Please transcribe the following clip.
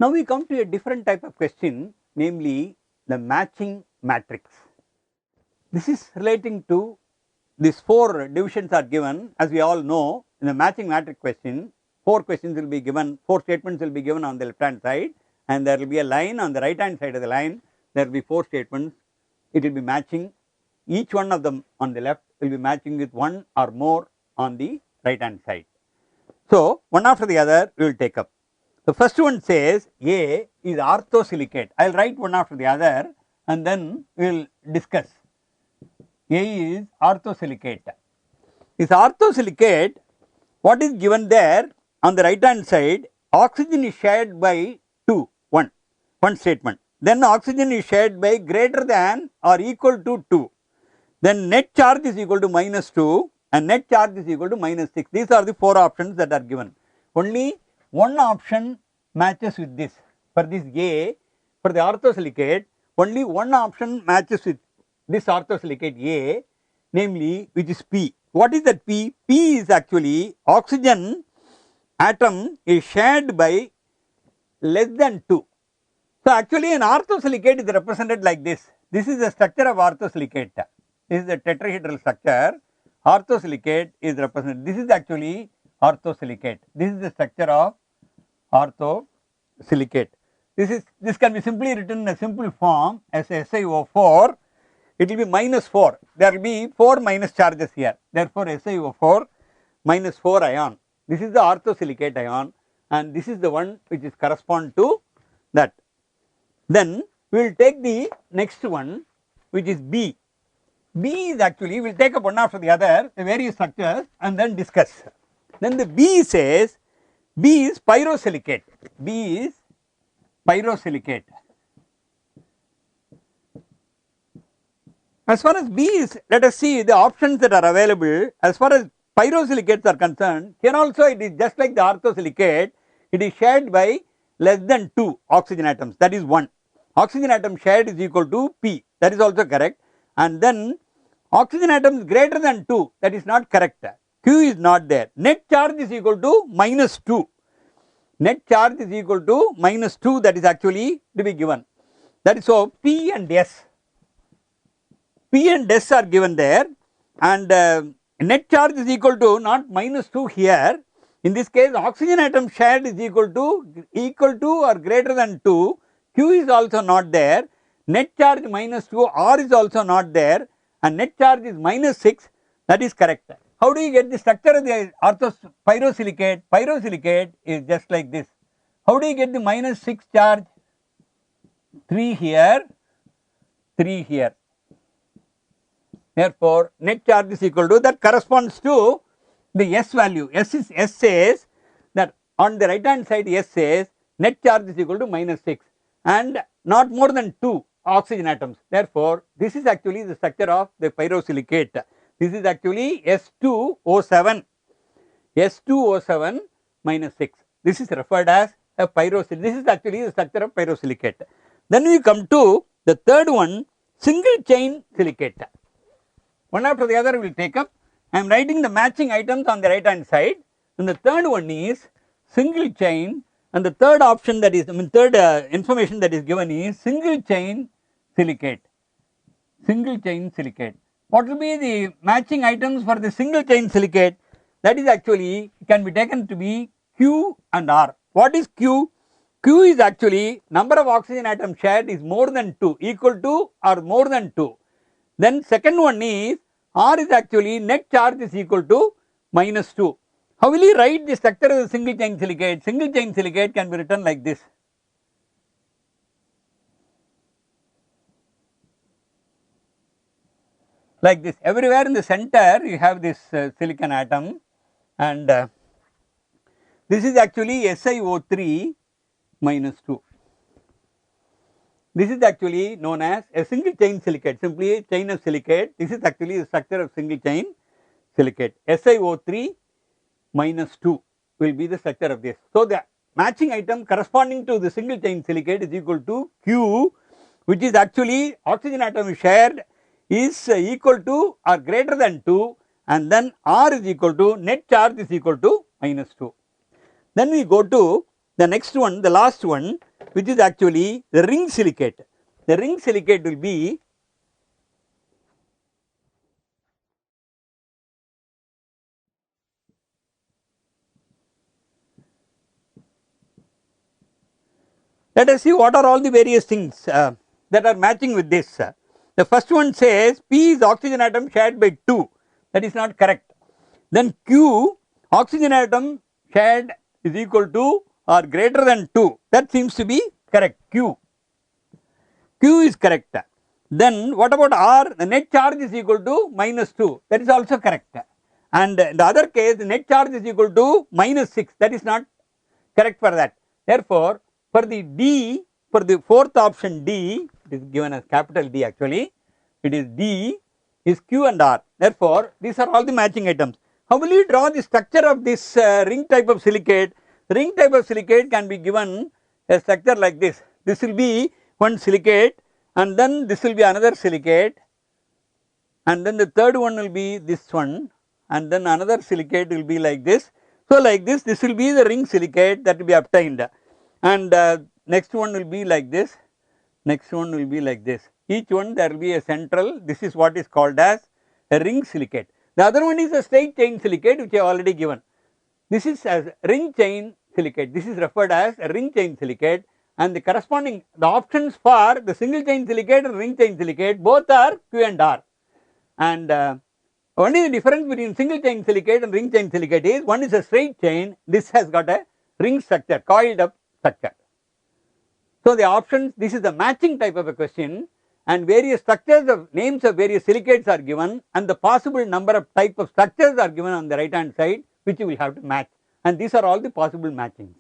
Now we come to a different type of question, namely the matching matrix. This is relating to these 4 divisions are given. As we all know, in the matching matrix question, 4 questions will be given, 4 statements will be given on the left hand side, and there will be a line on the right hand side of the line. There will be 4 statements. It will be matching. Each one of them on the left will be matching with one or more on the right hand side. So one after the other we will take up. The first one says A is orthosilicate. I will write one after the other and then we will discuss. A is orthosilicate. This orthosilicate, what is given there on the right hand side, oxygen is shared by 2, one statement. Then oxygen is shared by greater than or equal to 2. Then net charge is equal to minus 2 and net charge is equal to minus 6. These are the 4 options that are given. Only one option matches with this. For this A, for the orthosilicate, only one option matches with this orthosilicate A, namely which is P. What is that P? P is actually oxygen atom is shared by less than 2. So actually an orthosilicate is represented like this. This is the structure of orthosilicate. This is the tetrahedral structure. Orthosilicate is represented. This is actually orthosilicate. This is the structure of orthosilicate. This can be simply written in a simple form as SiO4. It will be minus 4. There will be 4 minus charges here. Therefore, SiO4 minus 4 ion. This is the orthosilicate ion, and this is the one which is correspond to that. Then we will take the next one, which is B. B is actually, we will take up one after the other, the various structures and then discuss. Then the B says, B is pyrosilicate. B is pyrosilicate. As far as B is, let us see the options that are available. As far as pyrosilicates are concerned, here also it is just like the orthosilicate, it is shared by less than 2 oxygen atoms, that is 1. Oxygen atom shared is equal to P, that is also correct. And then oxygen atoms greater than 2, that is not correct. Q is not there. Net charge is equal to minus 2. Net charge is equal to minus 2, that is actually to be given. That is so P and S. P and S are given there, and net charge is equal to not minus 2 here. In this case, oxygen atom shared is equal to or greater than 2. Q is also not there. Net charge minus 2, R is also not there, and net charge is minus 6. That is correct. How do you get the structure of the pyrosilicate? Pyrosilicate is just like this. How do you get the minus 6 charge? 3 here, 3 here. Therefore, net charge is equal to, that corresponds to the S value. S says that on the right hand side, S says net charge is equal to minus 6 and not more than 2 oxygen atoms. Therefore, this is actually the structure of the pyrosilicate. This is actually S2O7, S2O7 minus 6. This is referred as a pyrosilicate. This is actually the structure of pyrosilicate. Then we come to the third one, single chain silicate. One after the other we will take up. I am writing the matching items on the right hand side, and the third one is single chain, and the third option that is, third information that is given is single chain silicate. Single chain silicate. What will be the matching items for the single chain silicate? That is actually can be taken to be Q and R. What is Q? Q is actually number of oxygen atoms shared is more than 2, equal to or more than 2. Then second one is R is actually net charge is equal to minus 2. How will you write the structure of the single chain silicate? Single chain silicate can be written like this. Like this. Everywhere in the center you have this silicon atom, and this is actually SiO3 minus 2. This is actually known as a single chain silicate, simply a chain of silicate. This is actually the structure of single chain silicate. SiO3 minus 2 will be the structure of this. So, the matching item corresponding to the single chain silicate is equal to Q, which is actually oxygen atom shared is equal to or greater than 2, and then R is equal to net charge is equal to minus 2. Then we go to The next one, the last one, which is actually the ring silicate. The ring silicate will be let us see what are all the various things that are matching with this. The first one says P is oxygen atom shared by 2, that is not correct. Then Q, oxygen atom shared is equal to or greater than 2, that seems to be correct. Q is correct. Then what about R? The net charge is equal to minus 2, that is also correct. And in the other case, the net charge is equal to minus 6, that is not correct for that. Therefore, for the D, for the fourth option D, it is given as capital D actually, it is D is Q and R. Therefore, these are all the matching items. How will you draw the structure of this ring type of silicate? Ring type of silicate can be given a structure like this. This will be one silicate, and then this will be another silicate, and then the third one will be this one, and then another silicate will be like this. So, like this will be the ring silicate that will be obtained, and next one will be like this, next one will be like this. Each one there will be a central, this is what is called as a ring silicate. The other one is a straight chain silicate, which I have already given. This is as ring chain silicate, this is referred as a ring chain silicate, and the corresponding, the options for the single chain silicate and ring chain silicate both are Q and R. And only the difference between single chain silicate and ring chain silicate is one is a straight chain, this has got a ring structure, coiled up structure. So, the options, this is the matching type of a question, and various structures of names of various silicates are given, and the possible number of type of structures are given on the right hand side, which you will have to match, and these are all the possible matchings.